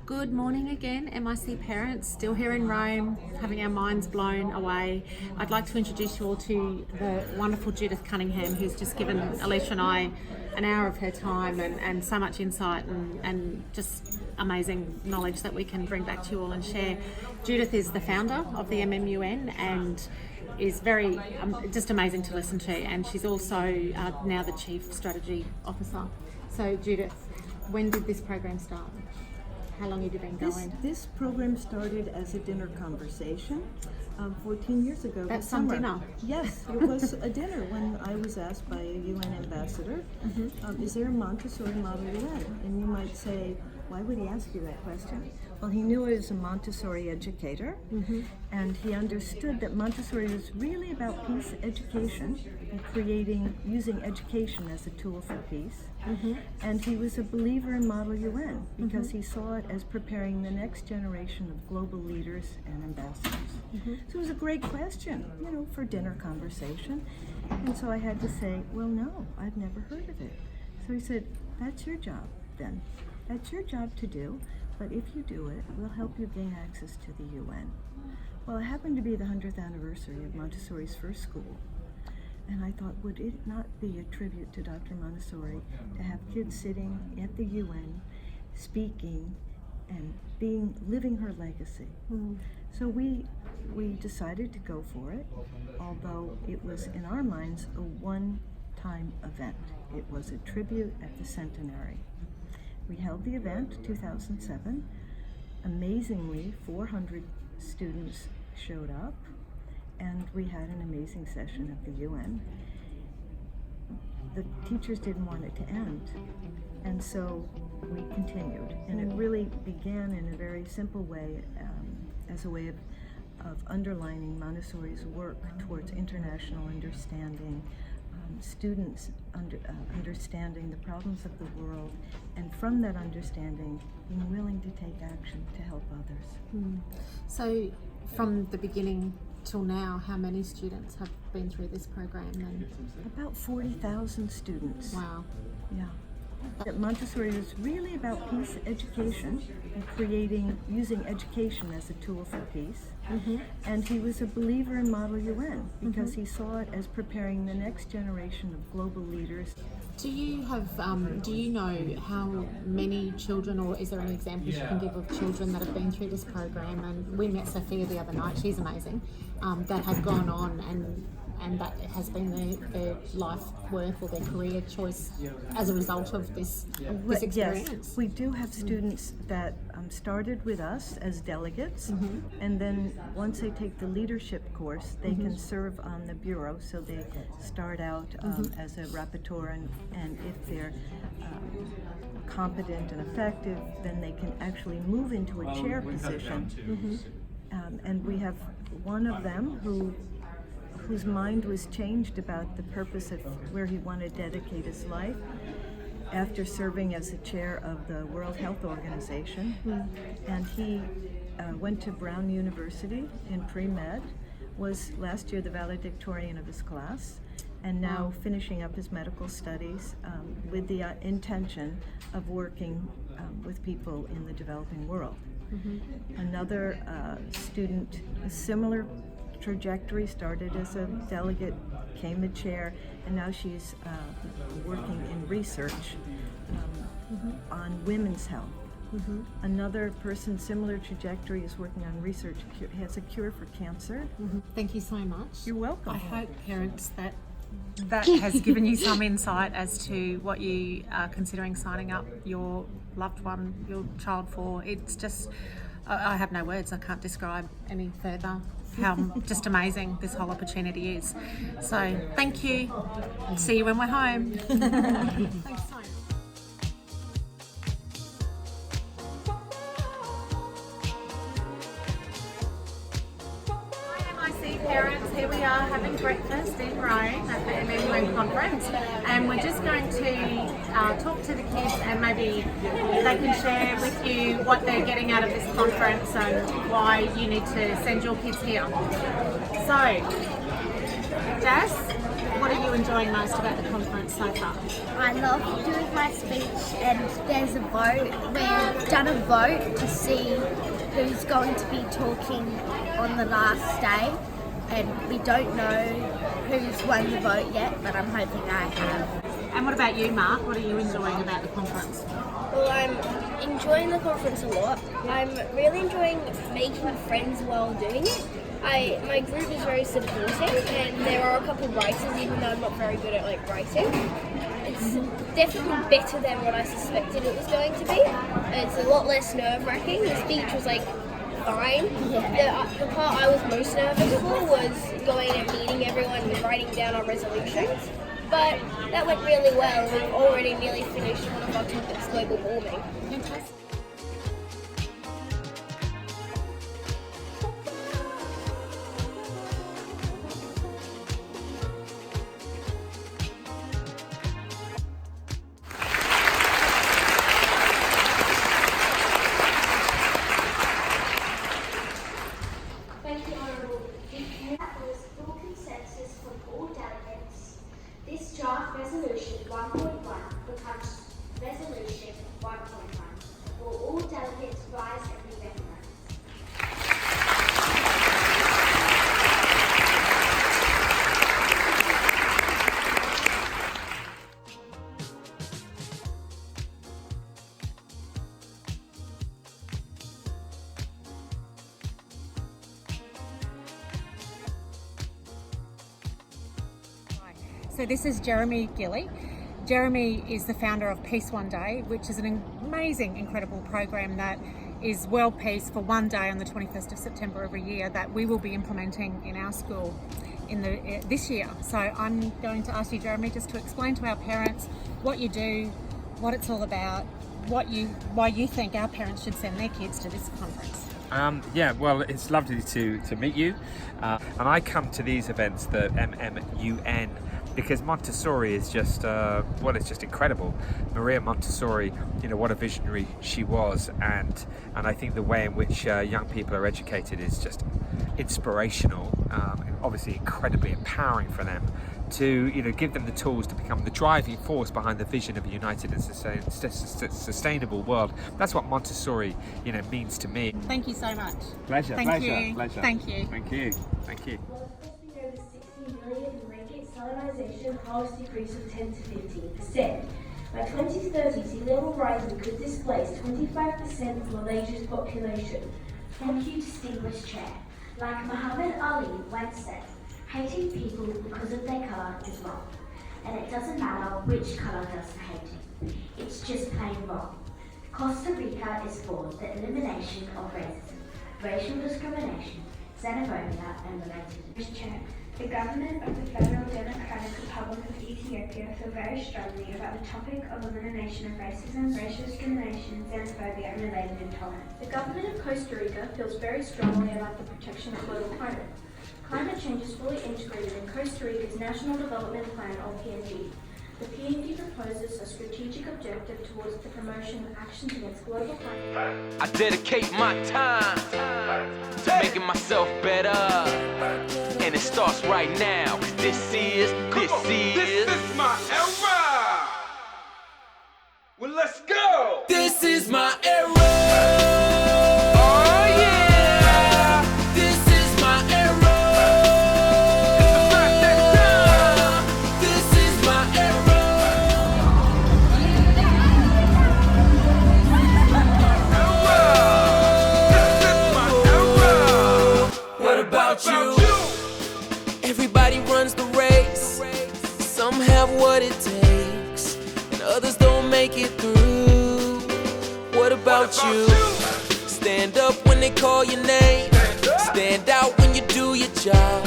Good morning again, MIC parents, still here in Rome, having our minds blown away. I'd like to introduce you all to the wonderful Judith Cunningham, who's just given Alicia and I an hour of her time and so much insight and just amazing knowledge that we can bring back to you all and share. Judith is the founder of the MMUN and is very just amazing to listen to, and she's also now the Chief Strategy Officer. So Judith, when did this program start? How long have you been going? This program started as a dinner conversation 14 years ago. That's some dinner. Yes, it was a dinner when I was asked by a UN ambassador, is there a Montessori model UN? And you might say, why would he ask you that question? Well, he knew I was a Montessori educator, and he understood that Montessori was really about peace education and using education as a tool for peace. And he was a believer in Model UN because he saw it as preparing the next generation of global leaders and ambassadors. So it was a great question, for dinner conversation. And so I had to say, well, no, I've never heard of it. So he said, that's your job then. That's your job to do, but if you do it, we'll help you gain access to the UN. Well, it happened to be the 100th anniversary of Montessori's first school. And I thought, would it not be a tribute to Dr. Montessori to have kids sitting at the UN, speaking and living her legacy? So we decided to go for it, although it was in our minds a one-time event. It was a tribute at the centenary. We held the event 2007. Amazingly, 400 students showed up, and we had an amazing session at the UN. The teachers didn't want it to end, and so we continued. And it really began in a very simple way, as a way of underlining Montessori's work towards international understanding, students understanding the problems of the world, and from that understanding, being willing to take action to help others. So from the beginning till now, how many students have been through this program then? About 40,000 students. Wow. Yeah. That Montessori was really about peace education and using education as a tool for peace. And he was a believer in Model UN because he saw it as preparing the next generation of global leaders. Do you know how many children, or is there any examples you can give of children that have been through this program? And we met Sophia the other night, she's amazing, that have gone on and that has been their life work or their career choice as a result of this experience. Yes, we do have students that started with us as delegates, and then once they take the leadership course, they can serve on the bureau. So they start out as a rapporteur, and if they're competent and effective, then they can actually move into a chair position. And we have one of them whose mind was changed about the purpose of where he wanted to dedicate his life after serving as the chair of the World Health Organization. And he went to Brown University in pre-med, was last year the valedictorian of his class, and now finishing up his medical studies with the intention of working with people in the developing world. Another student, a similar trajectory, started as a delegate, became a chair, and now she's working in research on women's health. Another person, similar trajectory, is working on research, has a cure for cancer. Thank you so much. You're welcome. I hope, parents, that has given you some insight as to what you are considering signing up your loved one, your child for. It's just, I have no words. I can't describe any further how just amazing this whole opportunity is. So thank you. See you when we're home. Thanks so much. Parents, here we are having breakfast in Rome at the MMUN Conference, and we're just going to talk to the kids, and maybe they can share with you what they're getting out of this conference and why you need to send your kids here. So, Jess, what are you enjoying most about the conference so far? I love doing my speech, and there's a vote. We've done a vote to see who's going to be talking on the last day, and we don't know who's won the vote yet, but I'm hoping I have. And what about you, Mark? What are you enjoying about the conference? Well, I'm enjoying the conference a lot. I'm really enjoying making friends while doing it. My group is very supportive, and there are a couple of races, even though I'm not very good at writing. It's definitely better than what I suspected it was going to be. It's a lot less nerve-wracking. The speech was fine. The part I was most nervous for was going and meeting everyone and writing down our resolutions. But that went really well. We've already nearly finished one of our topics, global warming. Thank you, Honourable. That was full consensus from all delegates. This draft resolution 1.1 becomes resolution 1.1. Will all delegates rise and be recognized? So this is Jeremy Gilly. Jeremy is the founder of Peace One Day, which is an amazing, incredible program that is World Peace for one day on the 21st of September every year that we will be implementing in our school this year. So I'm going to ask you, Jeremy, just to explain to our parents what you do, what it's all about, why you think our parents should send their kids to this conference. Yeah, well, it's lovely to meet you. And I come to these events, the MMUN, because Montessori is just, it's just incredible. Maria Montessori, what a visionary she was, and I think the way in which young people are educated is just inspirational, and obviously incredibly empowering for them to give them the tools to become the driving force behind the vision of a united and sustainable world. That's what Montessori means to me. Thank you so much. Pleasure. Thank you. Thank you. Well, it's costing over 60 million ringgit salarisation policy decrease of 10 to 15%. By 2030, sea level rising could displace 25% of Malaysia's population. Thank you, distinguished chair. Like Muhammad Ali once said, hating people because of their colour is wrong. And it doesn't matter which colour does the hating. It's just plain wrong. Costa Rica is for the elimination of racism, racial discrimination, xenophobia and related. Mr. Chair, the government of the Federal Democratic Republic of Ethiopia feel very strongly about the topic of elimination of racism, racial discrimination, xenophobia and related intolerance. The government of Costa Rica feels very strongly about the protection of global climate. Climate change is fully integrated in Costa Rica's National Development Plan, or PND. The PND proposes a strategic objective towards the promotion of actions against global climate. I dedicate my time to making myself better, and it starts right now. 'Cause this is my era. Well, let's go. This is my era. Oh yeah. This is my era. This is my era. What about you? Everybody runs the race. Some have what it takes, and others don't make it through. What about you? Stand up when they call your name. Stand out when you do your job.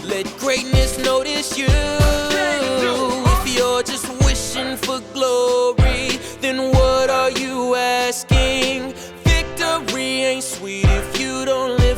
Let greatness notice you. If you're just wishing for glory, then what are you asking? Victory ain't sweet if you don't live.